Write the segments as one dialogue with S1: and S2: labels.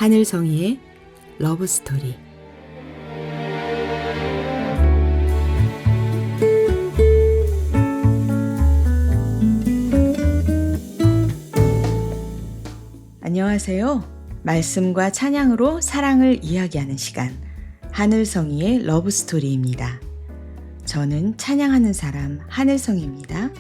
S1: 하늘성이의 러브스토리. 안녕하세요. 말씀과 찬양으로 사랑을 이야기하는 시간, 하늘성이의 러브스토리입니다. 저는 찬양하는 사람 하늘성입니다.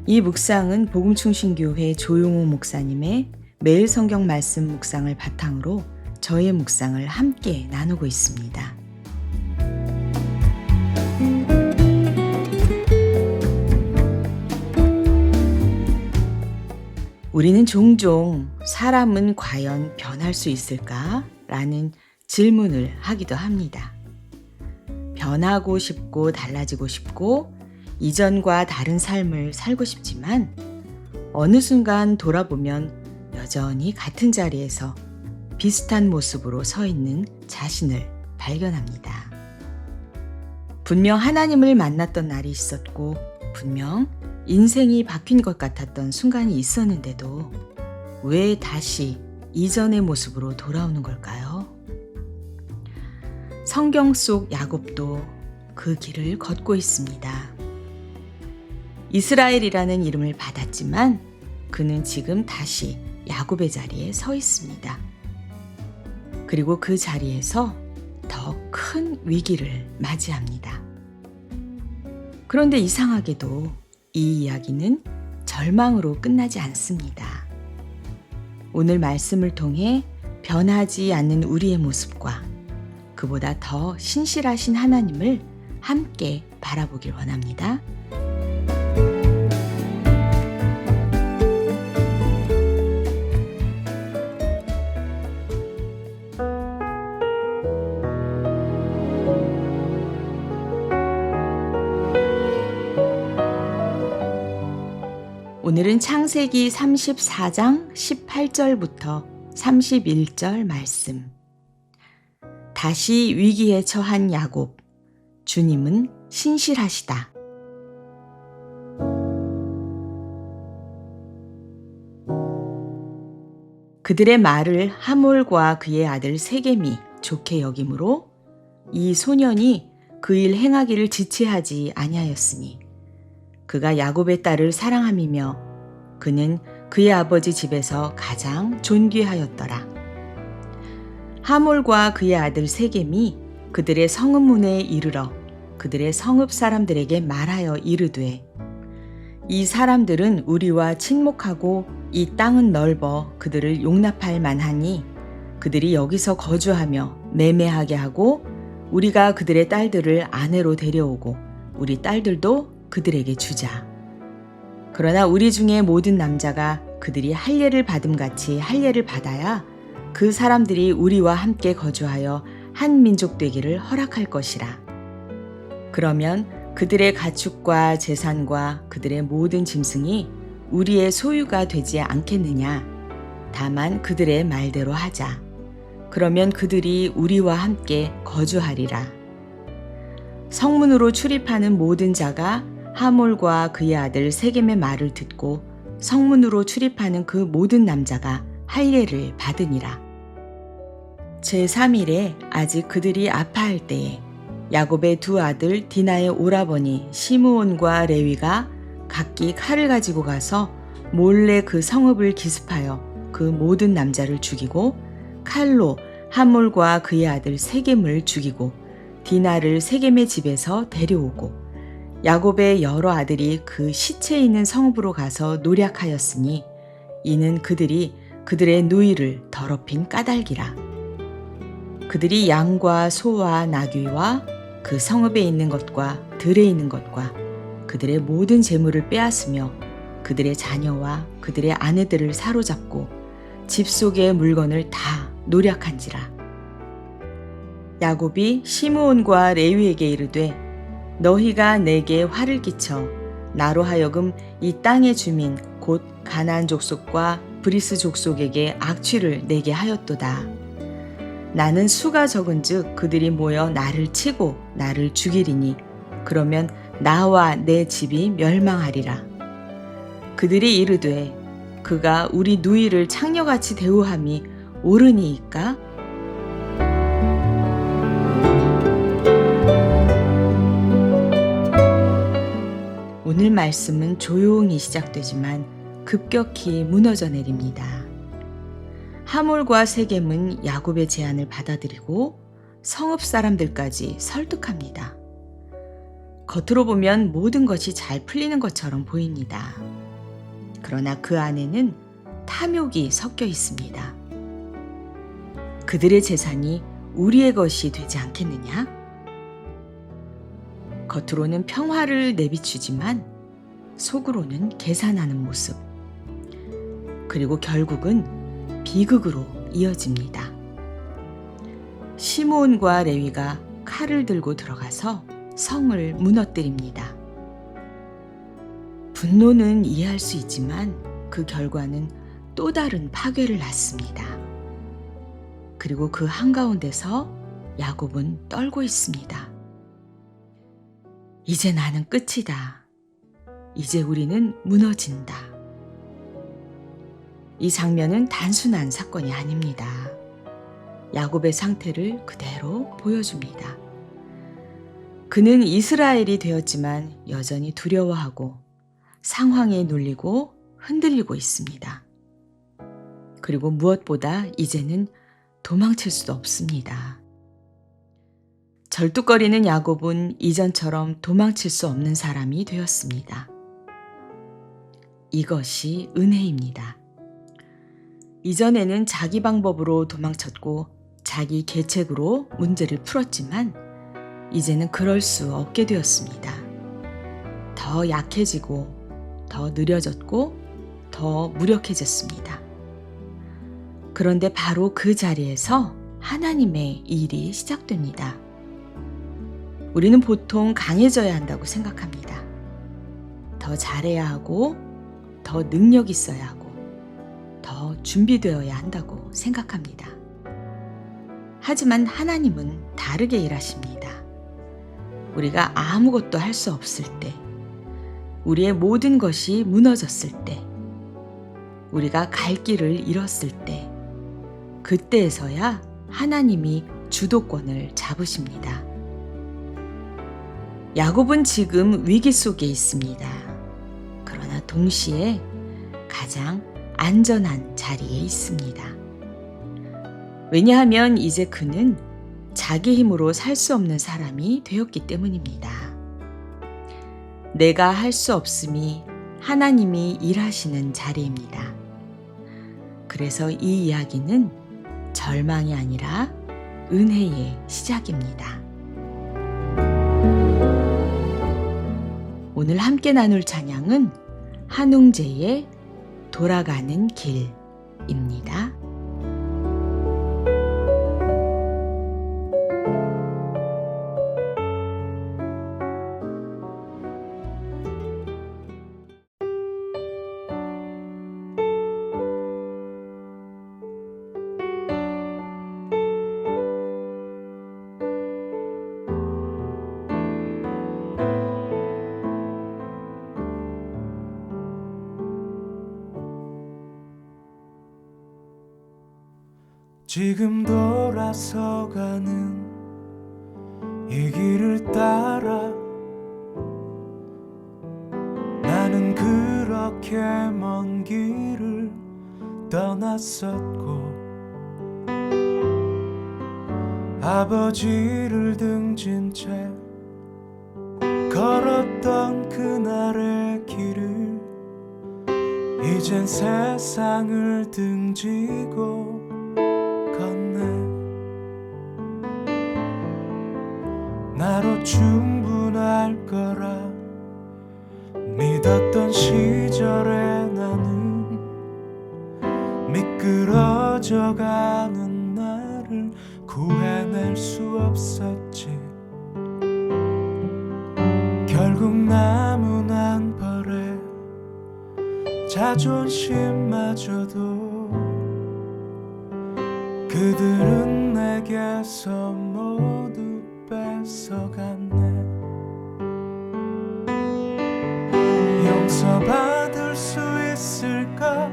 S1: 이 묵상은 복음충신교회 조용호 목사님의 매일 성경 말씀 묵상을 바탕으로 저의 묵상을 함께 나누고 있습니다. 우리는 종종 사람은 과연 변할 수 있을까? 라는 질문을 하기도 합니다. 변하고 싶고 달라지고 싶고 이전과 다른 삶을 살고 싶지만 어느 순간 돌아보면 여전히 같은 자리에서 비슷한 모습으로 서 있는 자신을 발견합니다. 분명 하나님을 만났던 날이 있었고 분명 인생이 바뀐 것 같았던 순간이 있었는데도 왜 다시 이전의 모습으로 돌아오는 걸까요? 성경 속 야곱도 그 길을 걷고 있습니다. 이스라엘이라는 이름을 받았지만 그는 지금 다시 야곱의 자리에 서 있습니다. 그리고 그 자리에서 더 큰 위기를 맞이합니다. 그런데 이상하게도 이 이야기는 절망으로 끝나지 않습니다. 오늘 말씀을 통해 변하지 않는 우리의 모습과 그보다 더 신실하신 하나님을 함께 바라보길 원합니다. 오늘은 창세기 34장 18절부터 31절 말씀. 다시 위기에 처한 야곱, 주님은 신실하시다. 그들의 말을 하몰과 그의 아들 세겜이 좋게 여김으로 이 소년이 그 일 행하기를 지체하지 아니하였으니 그가 야곱의 딸을 사랑함이며 그는 그의 아버지 집에서 가장 존귀하였더라. 하몰과 그의 아들 세겜이 그들의 성읍문에 이르러 그들의 성읍 사람들에게 말하여 이르되 이 사람들은 우리와 친목하고 이 땅은 넓어 그들을 용납할 만하니 그들이 여기서 거주하며 매매하게 하고 우리가 그들의 딸들을 아내로 데려오고 우리 딸들도 그들에게 주자. 그러나 우리 중에 모든 남자가 그들이 할례를 받음같이 할례를 받아야 그 사람들이 우리와 함께 거주하여 한 민족 되기를 허락할 것이라. 그러면 그들의 가축과 재산과 그들의 모든 짐승이 우리의 소유가 되지 않겠느냐. 다만 그들의 말대로 하자. 그러면 그들이 우리와 함께 거주하리라. 성문으로 출입하는 모든 자가 하몰과 그의 아들 세겜의 말을 듣고 성문으로 출입하는 그 모든 남자가 할례를 받으니라. 제3일에 아직 그들이 아파할 때에 야곱의 두 아들 디나의 오라버니 시므온과 레위가 각기 칼을 가지고 가서 몰래 그 성읍을 기습하여 그 모든 남자를 죽이고 칼로 하몰과 그의 아들 세겜을 죽이고 디나를 세겜의 집에서 데려오고 야곱의 여러 아들이 그 시체 있는 성읍으로 가서 노략하였으니 이는 그들이 그들의 누이를 더럽힌 까닭이라. 그들이 양과 소와 나귀와 그 성읍에 있는 것과 들에 있는 것과 그들의 모든 재물을 빼앗으며 그들의 자녀와 그들의 아내들을 사로잡고 집 속의 물건을 다 노략한지라. 야곱이 시므온과 레위에게 이르되 너희가 내게 화를 끼쳐 나로 하여금 이 땅의 주민 곧 가나안 족속과 브리스 족속에게 악취를 내게 하였도다. 나는 수가 적은즉 그들이 모여 나를 치고 나를 죽이리니 그러면 나와 내 집이 멸망하리라. 그들이 이르되 그가 우리 누이를 창녀같이 대우함이 옳으니이까? 오늘 말씀은 조용히 시작되지만 급격히 무너져 내립니다. 하몰과 세겜은 야곱의 제안을 받아들이고 성읍 사람들까지 설득합니다. 겉으로 보면 모든 것이 잘 풀리는 것처럼 보입니다. 그러나 그 안에는 탐욕이 섞여 있습니다. 그들의 재산이 우리의 것이 되지 않겠느냐? 겉으로는 평화를 내비추지만 속으로는 계산하는 모습. 그리고 결국은 비극으로 이어집니다. 시므온과 레위가 칼을 들고 들어가서 성을 무너뜨립니다. 분노는 이해할 수 있지만 그 결과는 또 다른 파괴를 낳습니다. 그리고 그 한가운데서 야곱은 떨고 있습니다. 이제 나는 끝이다. 이제 우리는 무너진다. 이 장면은 단순한 사건이 아닙니다. 야곱의 상태를 그대로 보여줍니다. 그는 이스라엘이 되었지만 여전히 두려워하고 상황에 눌리고 흔들리고 있습니다. 그리고 무엇보다 이제는 도망칠 수도 없습니다. 절뚝거리는 야곱은 이전처럼 도망칠 수 없는 사람이 되었습니다. 이것이 은혜입니다. 이전에는 자기 방법으로 도망쳤고 자기 계책으로 문제를 풀었지만 이제는 그럴 수 없게 되었습니다. 더 약해지고 더 느려졌고 더 무력해졌습니다. 그런데 바로 그 자리에서 하나님의 일이 시작됩니다. 우리는 보통 강해져야 한다고 생각합니다. 더 잘해야 하고 더 능력 있어야 하고 더 준비되어야 한다고 생각합니다. 하지만 하나님은 다르게 일하십니다. 우리가 아무것도 할 수 없을 때, 우리의 모든 것이 무너졌을 때, 우리가 갈 길을 잃었을 때, 그때에서야 하나님이 주도권을 잡으십니다. 야곱은 지금 위기 속에 있습니다. 그러나 동시에 가장 안전한 자리에 있습니다. 왜냐하면 이제 그는 자기 힘으로 살 수 없는 사람이 되었기 때문입니다. 내가 할 수 없음이 하나님이 일하시는 자리입니다. 그래서 이 이야기는 절망이 아니라 은혜의 시작입니다. 오늘 함께 나눌 찬양은 한웅재의 돌아가는 길입니다.
S2: 지금 돌아서 가는 이 길을 따라 나는 그렇게 먼 길을 떠났었고 아버지를 등진 채 걸었던 그날의 길을 이젠 세상을 등지고 나로 충분할 거라 믿었던 시절에 나는 미끄러져가는 나를 구해낼 수 없었지. 결국 남은 한 벌에 자존심마저도 그들은 내게서 모두 뺏어갔네. 용서받을 수 있을까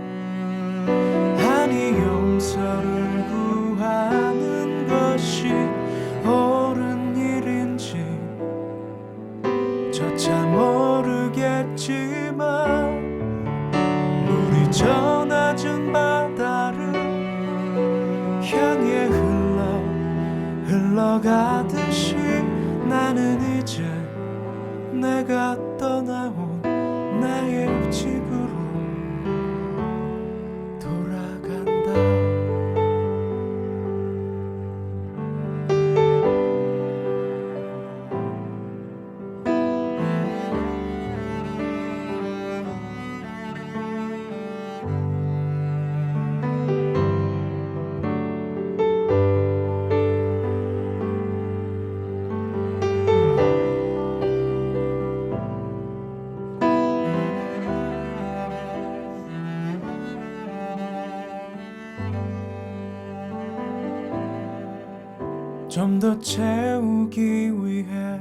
S2: 향해 흘러가듯이 나는 이제 내가 떠나온 나의 집으로 돌아간다. 좀 더 채우기 위해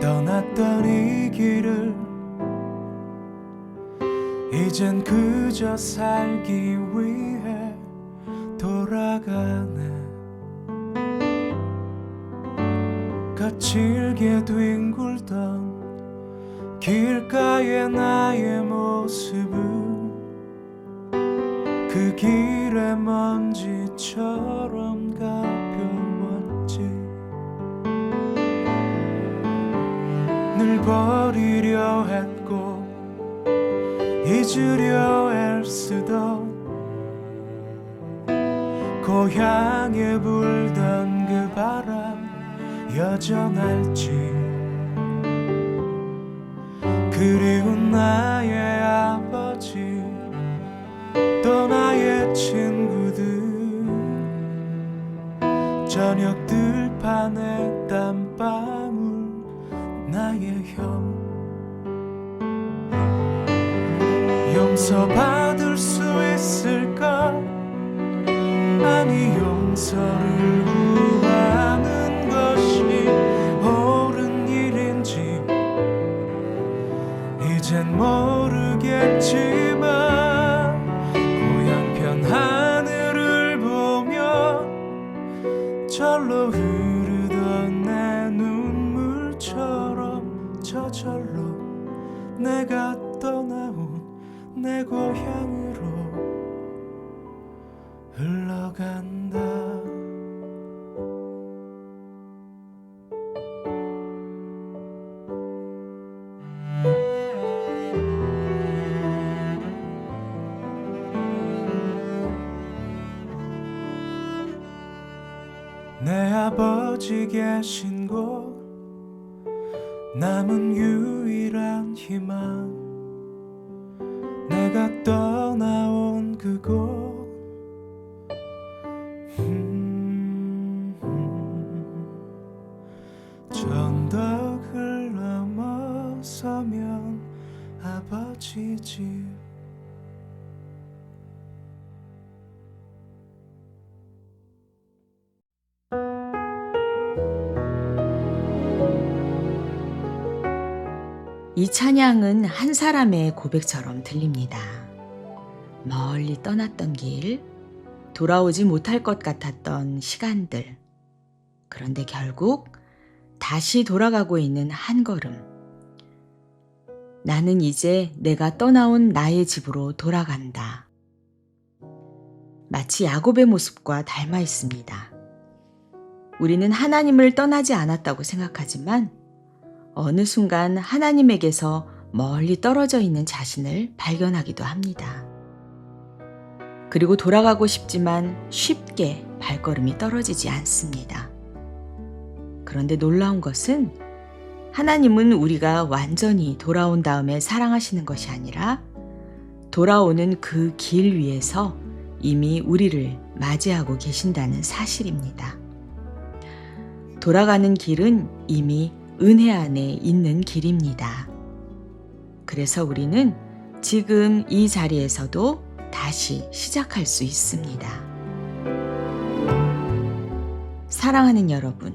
S2: 떠났던 이 길을 이젠 그저 살기 위해 돌아가네. 거칠게 뒹굴던 길가의 나의 모습은 그 길의 먼지처럼 가벼웠지. 늘 버리려 했고 잊으려 애쓰던 고향에 불던 그 바람 여전할지. 그리운 나의 아버지 또 나의 친구들 저녁 들판에 땀방울 나의 형 용서받을 수 있을까? 아니 용서를 구하는 것이 옳은 일인지 이젠 모르겠지만 고향편 하늘을 보며 절로 흐르던 내 눈물처럼 저절로 내가 떠나온 내 고향으로 흘러간다. 내 아버지 계신 곳 남은 유일한 희망 내가 떠나온 그곳 전덕을 넘어서면 아버지 집.
S1: 이 찬양은 한 사람의 고백처럼 들립니다. 멀리 떠났던 길, 돌아오지 못할 것 같았던 시간들. 그런데 결국 다시 돌아가고 있는 한 걸음. 나는 이제 내가 떠나온 나의 집으로 돌아간다. 마치 야곱의 모습과 닮아 있습니다. 우리는 하나님을 떠나지 않았다고 생각하지만 어느 순간 하나님에게서 멀리 떨어져 있는 자신을 발견하기도 합니다. 그리고 돌아가고 싶지만 쉽게 발걸음이 떨어지지 않습니다. 그런데 놀라운 것은 하나님은 우리가 완전히 돌아온 다음에 사랑하시는 것이 아니라 돌아오는 그 길 위에서 이미 우리를 맞이하고 계신다는 사실입니다. 돌아가는 길은 이미 은혜 안에 있는 길입니다. 그래서 우리는 지금 이 자리에서도 다시 시작할 수 있습니다. 사랑하는 여러분,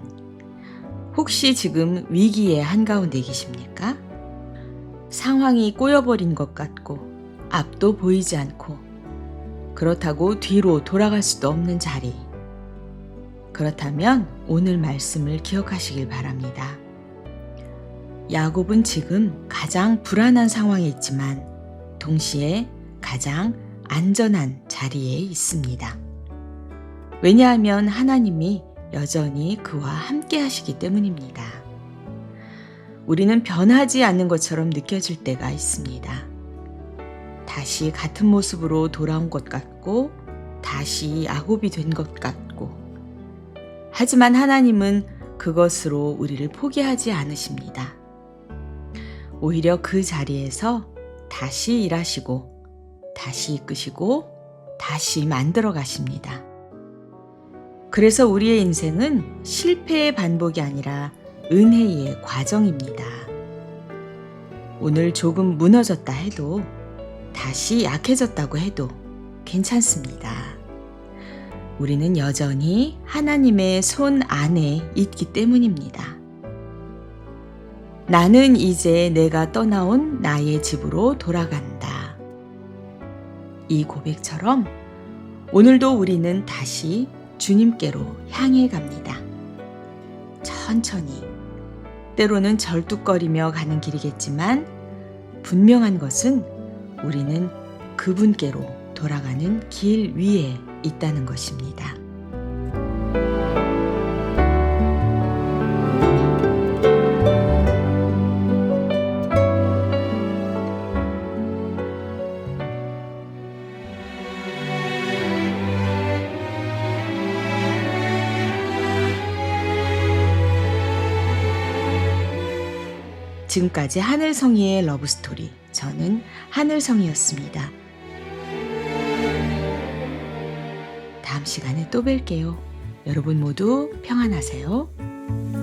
S1: 혹시 지금 위기의 한가운데 계십니까? 상황이 꼬여버린 것 같고 앞도 보이지 않고 그렇다고 뒤로 돌아갈 수도 없는 자리. 그렇다면 오늘 말씀을 기억하시길 바랍니다. 야곱은 지금 가장 불안한 상황에 있지만 동시에 가장 안전한 자리에 있습니다. 왜냐하면 하나님이 여전히 그와 함께 하시기 때문입니다. 우리는 변하지 않는 것처럼 느껴질 때가 있습니다. 다시 같은 모습으로 돌아온 것 같고, 다시 야곱이 된 것 같고. 하지만 하나님은 그것으로 우리를 포기하지 않으십니다. 오히려 그 자리에서 다시 일하시고, 다시 이끄시고, 다시 만들어 가십니다. 그래서 우리의 인생은 실패의 반복이 아니라 은혜의 과정입니다. 오늘 조금 무너졌다 해도, 다시 약해졌다고 해도 괜찮습니다. 우리는 여전히 하나님의 손 안에 있기 때문입니다. 나는 이제 내가 떠나온 나의 집으로 돌아간다. 이 고백처럼 오늘도 우리는 다시 주님께로 향해 갑니다. 천천히, 때로는 절뚝거리며 가는 길이겠지만 분명한 것은 우리는 그분께로 돌아가는 길 위에 있다는 것입니다. 지금까지 하늘성이의 러브스토리, 저는 하늘성이었습니다. 다음 시간에 또 뵐게요. 여러분 모두 평안하세요.